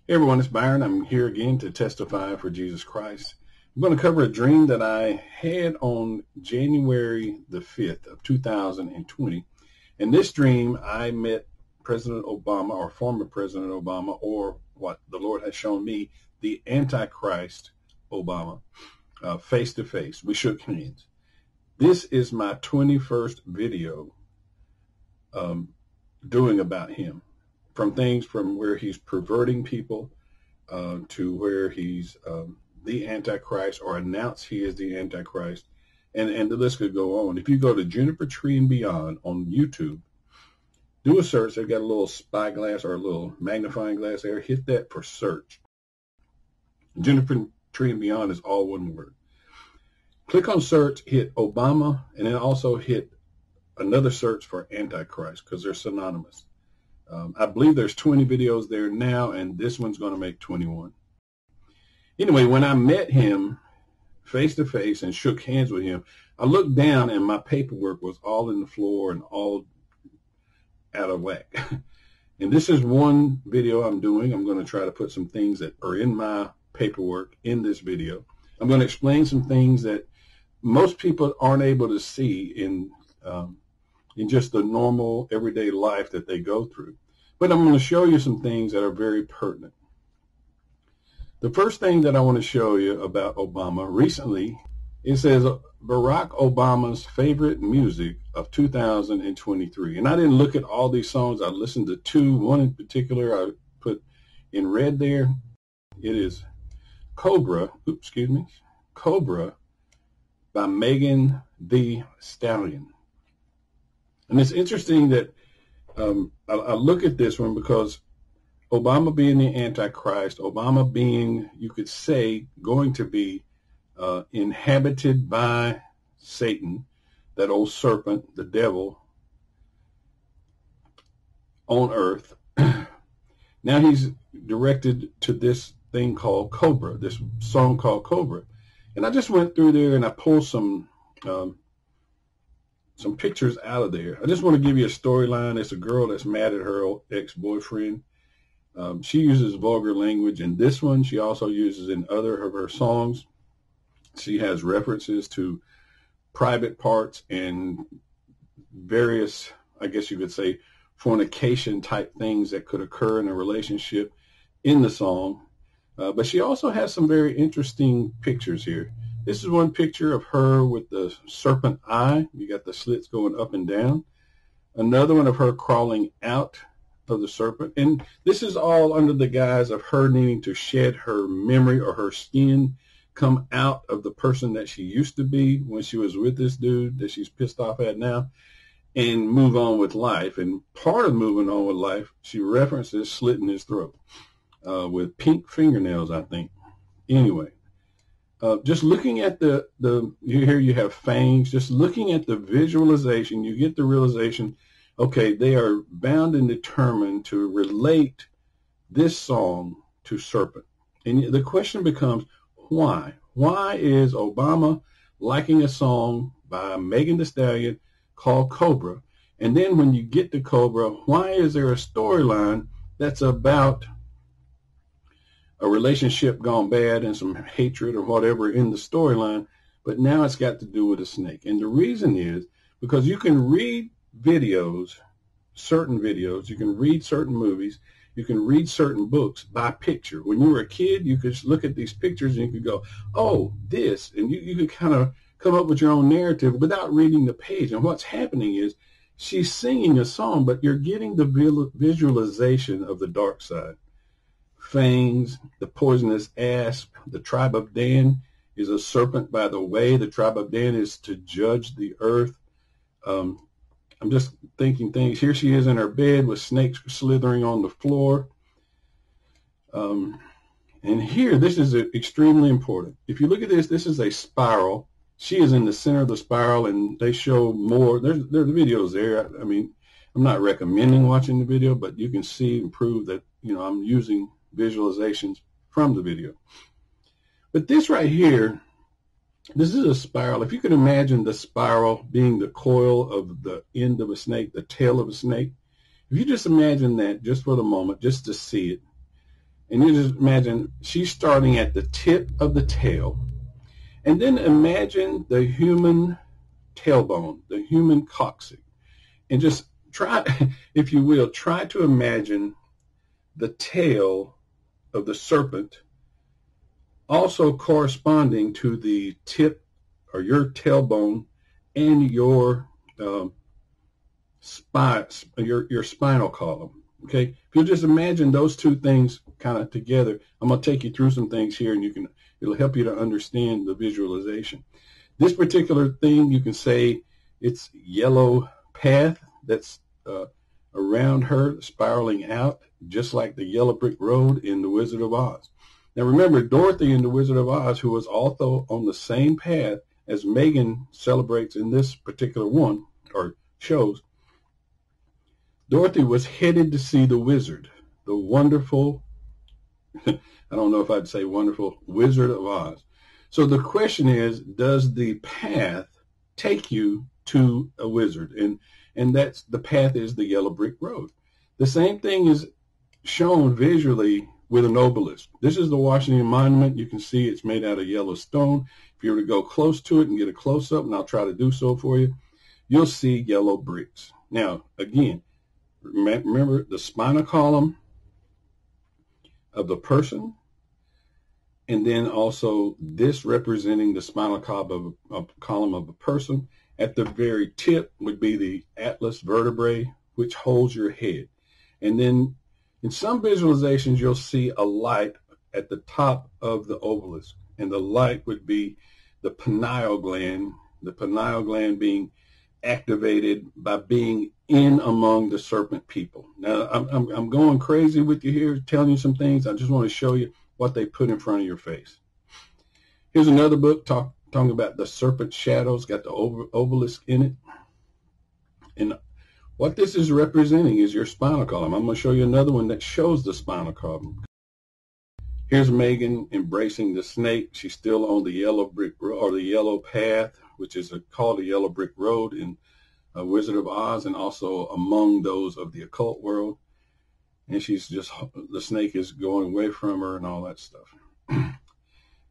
Hey everyone, it's Byron. I'm here again to testify for Jesus Christ. I'm going to cover a dream that I had on January the 5th of 2020. In this dream, I met President Obama, or former President Obama, or what the Lord has shown me, the Antichrist Obama, face to face. We shook hands. This is my 21st video doing about him. From where he's perverting people to where he's the Antichrist, or announced he is the Antichrist, and the list could go on. If you go to Juniper Tree and Beyond on YouTube, do a search. They've got a little spyglass or a little magnifying glass there. Hit that for search. Juniper Tree and Beyond is all one word. Click on search, hit Obama, and then also hit another search for Antichrist, because they're synonymous. I believe there's 20 videos there now, and this one's going to make 21. Anyway, when I met him face to face and shook hands with him, I looked down and my paperwork was all in the floor and all out of whack. And this is one video I'm doing. I'm going to try to put some things that are in my paperwork in this video. I'm going to explain some things that most people aren't able to see in just the normal everyday life that they go through. But I'm going to show you some things that are very pertinent. The first thing that I want to show you about Obama recently, it says Barack Obama's favorite music of 2023. And I didn't look at all these songs. I listened to two. One in particular I put in red there. It is Cobra by Megan Thee Stallion. And it's interesting that I look at this one because Obama being the Antichrist, Obama being, you could say, going to be inhabited by Satan, that old serpent, the devil, on earth. Now he's directed to this thing called Cobra, this song called Cobra. And I just went through there and I pulled some pictures out of there. I just want to give you a storyline. It's a girl that's mad at her ex-boyfriend. She uses vulgar language in this one. She also uses in other of her songs. She has references to private parts and various, I guess you could say, fornication type things that could occur in a relationship in the song. But she also has some very interesting pictures here. This is one picture of her with the serpent eye. You got the slits going up and down. Another one of her crawling out of the serpent. And this is all under the guise of her needing to shed her memory or her skin, come out of the person that she used to be when she was with this dude that she's pissed off at now, and move on with life. And part of moving on with life, she references slitting his throat with pink fingernails, I think. Anyway. Just looking at here you have fangs, just looking at the visualization, you get the realization, okay, they are bound and determined to relate this song to serpent. And the question becomes, why? Why is Obama liking a song by Megan Thee Stallion called Cobra? And then when you get to Cobra, why is there a storyline that's about a relationship gone bad and some hatred or whatever in the storyline, but now it's got to do with a snake? And the reason is because you can read videos, certain videos, you can read certain movies, you can read certain books by picture. When you were a kid, you could look at these pictures and you could go, oh, this, and you could kind of come up with your own narrative without reading the page. And what's happening is she's singing a song, but you're getting the visualization of the dark side. Fangs, the poisonous asp, the tribe of Dan is a serpent, by the way. The tribe of Dan is to judge the earth. I'm just thinking things. Here she is in her bed with snakes slithering on the floor. And here, this is extremely important. If you look at this, this is a spiral. She is in the center of the spiral, and they show more. There's the videos there. I mean, I'm not recommending watching the video, but you can see and prove that, I'm using visualizations from the video. But this right here, this is a spiral. If you can imagine the spiral being the coil of the end of a snake, the tail of a snake, if you just imagine that just for the moment, just to see it, And you just imagine she's starting at the tip of the tail. And then imagine the human tailbone, the human coccyx. And just try, if you will, try to imagine the tail of the serpent also corresponding to the tip or your tailbone and your your spinal column. Okay, if you just imagine those two things kind of together, I'm going to take you through some things here, and it'll help you to understand the visualization. This particular thing, you can say it's yellow path that's around her, spiraling out, just like the yellow brick road in The Wizard of Oz. Now remember, Dorothy in The Wizard of Oz, who was also on the same path as Megan celebrates in this particular one, or shows, Dorothy was headed to see the wizard, the wonderful, I don't know if I'd say wonderful, Wizard of Oz. So the question is, does the path take you to a wizard? And that's the path is the yellow brick road. The same thing is shown visually with an obelisk. This is the Washington Monument. You can see it's made out of yellow stone. If you were to go close to it and get a close-up, and I'll try to do so for you, you'll see yellow bricks. Now, again, remember the spinal column of the person, and then also this representing the spinal column of a person. At the very tip would be the atlas vertebrae, which holds your head. And then in some visualizations, you'll see a light at the top of the obelisk, and the light would be the pineal gland being activated by being in among the serpent people. Now, I'm going crazy with you here, telling you some things. I just want to show you what they put in front of your face. Here's another book talking about the serpent shadows, got the obelisk in it. And what this is representing is your spinal column. I'm going to show you another one that shows the spinal column. Here's Megan embracing the snake. She's still on the yellow brick road, or the yellow path, which is called the yellow brick road in Wizard of Oz, and also among those of the occult world. And the snake is going away from her and all that stuff.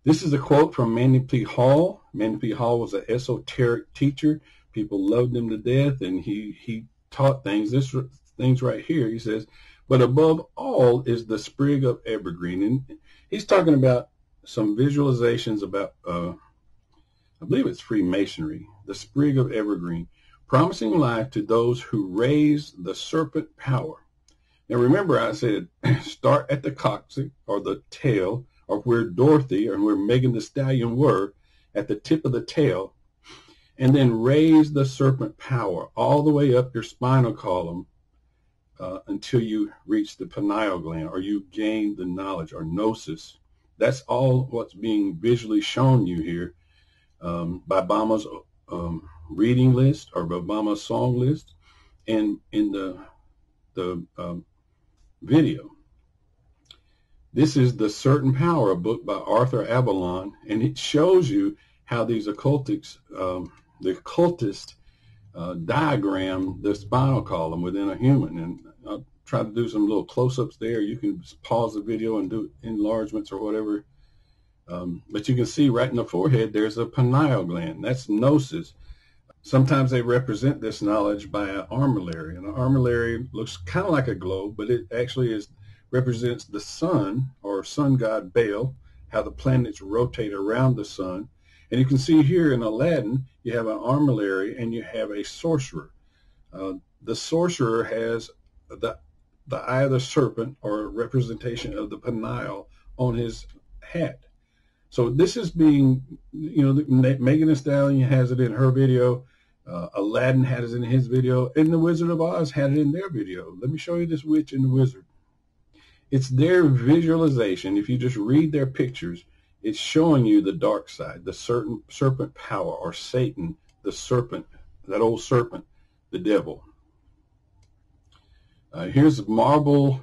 This is a quote from Manly P. Hall. Manly P. Hall was an esoteric teacher. People loved him to death, and he taught things. This things right here, he says, but above all is the sprig of evergreen. And he's talking about some visualizations about, I believe it's Freemasonry, the sprig of evergreen, promising life to those who raise the serpent power. Now remember, I said start at the coccyx, or the tail, or where Dorothy or where Megan the Stallion were, at the tip of the tail, and then raise the serpent power all the way up your spinal column until you reach the pineal gland, or you gain the knowledge, or gnosis. That's all what's being visually shown you here by Obama's reading list, or Obama's song list, and in the video. This is The Certain Power, a book by Arthur Avalon, and it shows you how these occultists, the occultist diagram the spinal column within a human. And I'll try to do some little close-ups there. You can pause the video and do enlargements or whatever. But you can see right in the forehead, there's a pineal gland. That's gnosis. Sometimes they represent this knowledge by an armillary. And an armillary looks kind of like a globe, but it actually represents the sun, or sun god Baal, how the planets rotate around the sun. And you can see here in Aladdin, you have an armillary and you have a sorcerer. The sorcerer has the eye of the serpent, or a representation of the pineal, on his hat. So this is being, Megan Thee Stallion has it in her video. Aladdin had it in his video, and the Wizard of Oz had it in their video. Let me show you this witch and the wizard. It's their visualization. If you just read their pictures, it's showing you the dark side, the certain serpent power, or Satan, the serpent, that old serpent, the devil. Here's Marvel.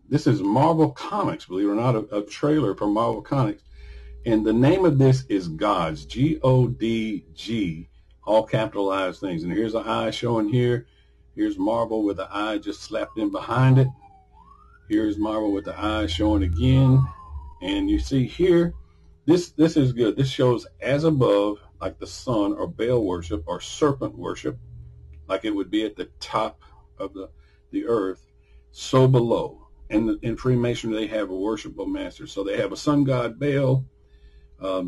This is Marvel Comics, believe it or not, a trailer for Marvel Comics. And the name of this is Gods, G-O-D-G, all capitalized things. And here's an eye showing here. Here's Marvel with the eye just slapped in behind it. Here's Marvel with the eyes showing again. And you see here, this is good. This shows as above, like the sun or Baal worship or serpent worship, like it would be at the top of the earth, so below. And in Freemasonry, they have a worshipful master. So they have a sun god, Baal.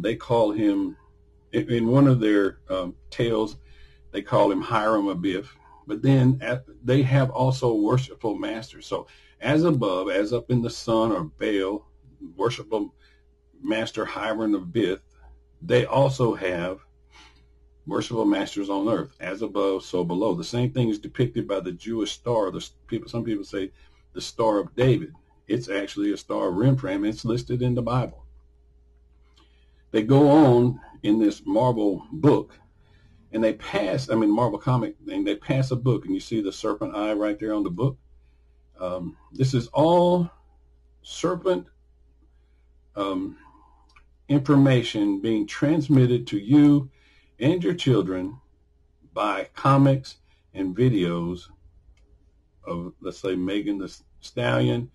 They call him, in one of their tales, they call him Hiram Abiff. But then they have also worshipful masters. So as above, as up in the sun or Baal, worshipful master Hiram Abiff, they also have worshipful masters on earth, as above, so below. The same thing is depicted by the Jewish star. Some people say the Star of David. It's actually a star of Remphan. It's listed in the Bible. They go on in this Marvel book, and they pass, Marvel comic thing, they pass a book, and you see the serpent eye right there on the book. This is all serpent information being transmitted to you and your children by comics and videos of, let's say, Megan the Stallion.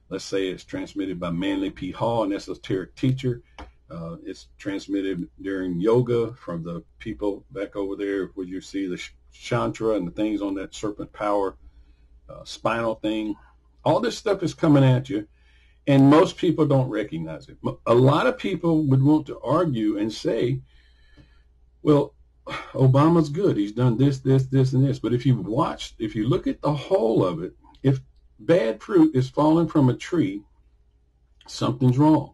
Let's say it's transmitted by Manly P. Hall, an esoteric teacher. It's transmitted during yoga from the people back over there where you see the Chantra and the things on that serpent power spinal thing. All this stuff is coming at you, and most people don't recognize it. A lot of people would want to argue and say, well, Obama's good. He's done this, this, this, and this. But if you look at the whole of it, if bad fruit is falling from a tree, something's wrong.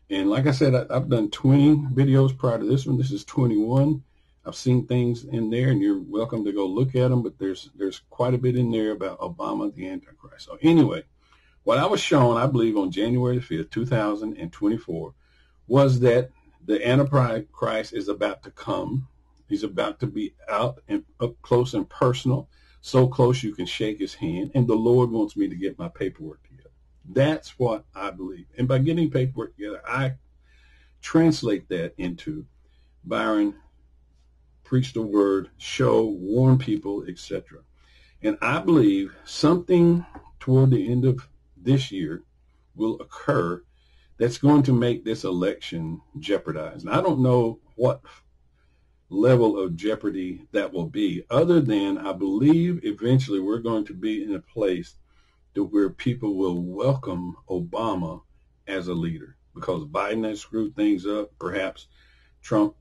And like I said, I've done 20 videos prior to this one. This is 21. I've seen things in there, and you're welcome to go look at them. But there's quite a bit in there about Obama, the Antichrist. So anyway, what I was shown, I believe, on January the 5th, 2024, was that the Antichrist is about to come. He's about to be out and up close and personal, so close you can shake his hand. And the Lord wants me to get my paperwork together. That's what I believe. And by getting paperwork together, I translate that into Byron, preach the word, show, warn people, etc. And I believe something toward the end of this year will occur that's going to make this election jeopardized. And I don't know what level of jeopardy that will be, other than I believe eventually we're going to be in a place to where people will welcome Obama as a leader, because Biden has screwed things up, perhaps Trump.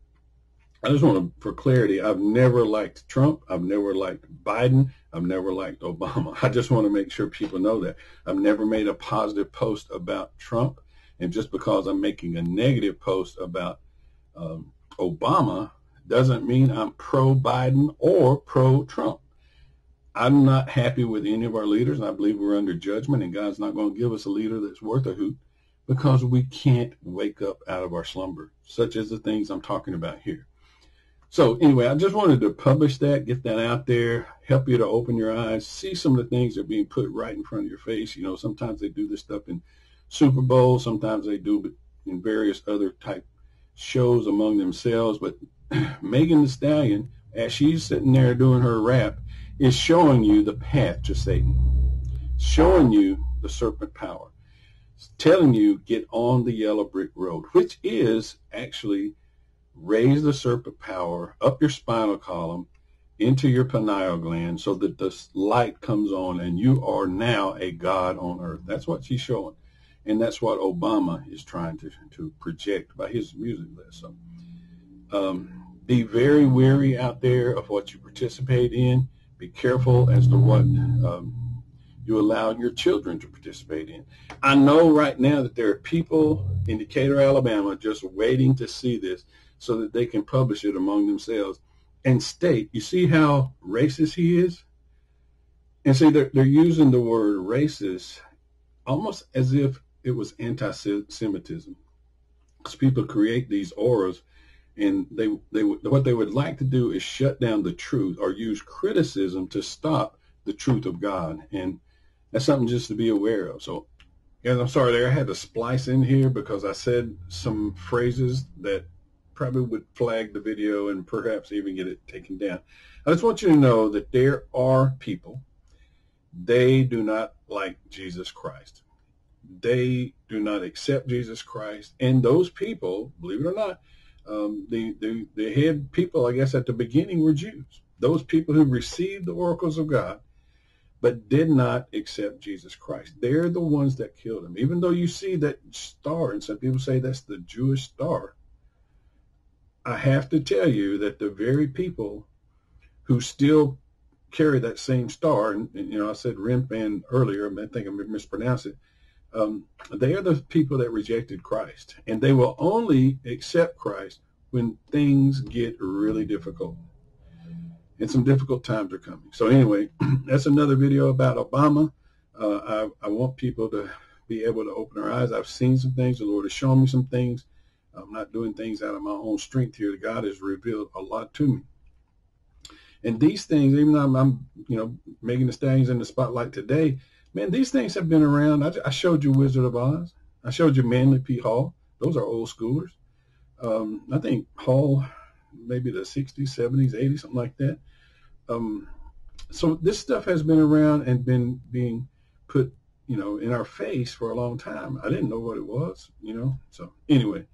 I just want to, for clarity, I've never liked Trump. I've never liked Biden. I've never liked Obama. I just want to make sure people know that. I've never made a positive post about Trump. And just because I'm making a negative post about Obama doesn't mean I'm pro-Biden or pro-Trump. I'm not happy with any of our leaders, and I believe we're under judgment, and God's not going to give us a leader that's worth a hoot, because we can't wake up out of our slumber, such as the things I'm talking about here. So anyway, I just wanted to publish that, get that out there, help you to open your eyes, see some of the things that are being put right in front of your face. You know, sometimes they do this stuff in Super Bowl, sometimes they do it in various other type shows among themselves. But Megan the Stallion, as she's sitting there doing her rap, is showing you the path to Satan, showing you the serpent power, telling you get on the yellow brick road, which is actually raise the serpent power up your spinal column into your pineal gland so that the light comes on and you are now a god on earth. That's what she's showing. And that's what Obama is trying to project by his music list. So be very wary out there of what you participate in. Be careful as to what you allow your children to participate in. I know right now that there are people in Decatur, Alabama, just waiting to see this so that they can publish it among themselves and state, you see how racist he is? And see, they're using the word racist almost as if it was anti-Semitism. Because people create these auras, and what they would like to do is shut down the truth or use criticism to stop the truth of God. And that's something just to be aware of. So, guys, I'm sorry there. I had to splice in here because I said some phrases that probably would flag the video and perhaps even get it taken down. I just want you to know that there are people they do not like Jesus Christ. They do not accept Jesus Christ. And those people, believe it or not, the head people, I guess, at the beginning were Jews. Those people who received the oracles of God, but did not accept Jesus Christ. They're the ones that killed him. Even though you see that star, and some people say that's the Jewish star, I have to tell you that the very people who still carry that same star, and I said Remphan earlier, I think I mispronounced it, they are the people that rejected Christ, and they will only accept Christ when things get really difficult. And some difficult times are coming. So anyway, that's another video about Obama. I want people to be able to open their eyes. I've seen some things. The Lord has shown me some things. I'm not doing things out of my own strength here. God has revealed a lot to me. And these things, even though I'm making the stallions in the spotlight today, man, these things have been around. I showed you Wizard of Oz. I showed you Manly P. Hall. Those are old schoolers. I think Hall, maybe the 60s, 70s, 80s, something like that. So this stuff has been around and been being put, in our face for a long time. I didn't know what it was, So anyway,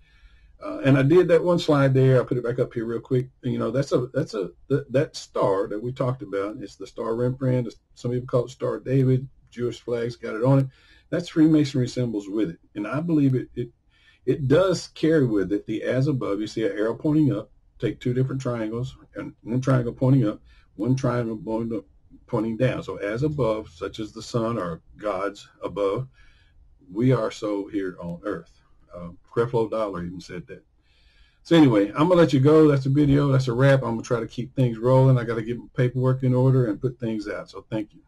and I did that one slide there. I'll put it back up here real quick. That star that we talked about. It's the Star Rembrandt. Some people call it Star David. Jewish flags got it on it. That's Freemasonry symbols with it, and I believe it does carry with it the as above. You see an arrow pointing up. Take two different triangles, and one triangle pointing up, one triangle pointing down. So as above, such as the sun or God's above, we are so here on earth. Creflo Dollar even said that. So anyway, I'm going to let you go. That's a video. That's a wrap. I'm going to try to keep things rolling. I got to get my paperwork in order and put things out. So thank you.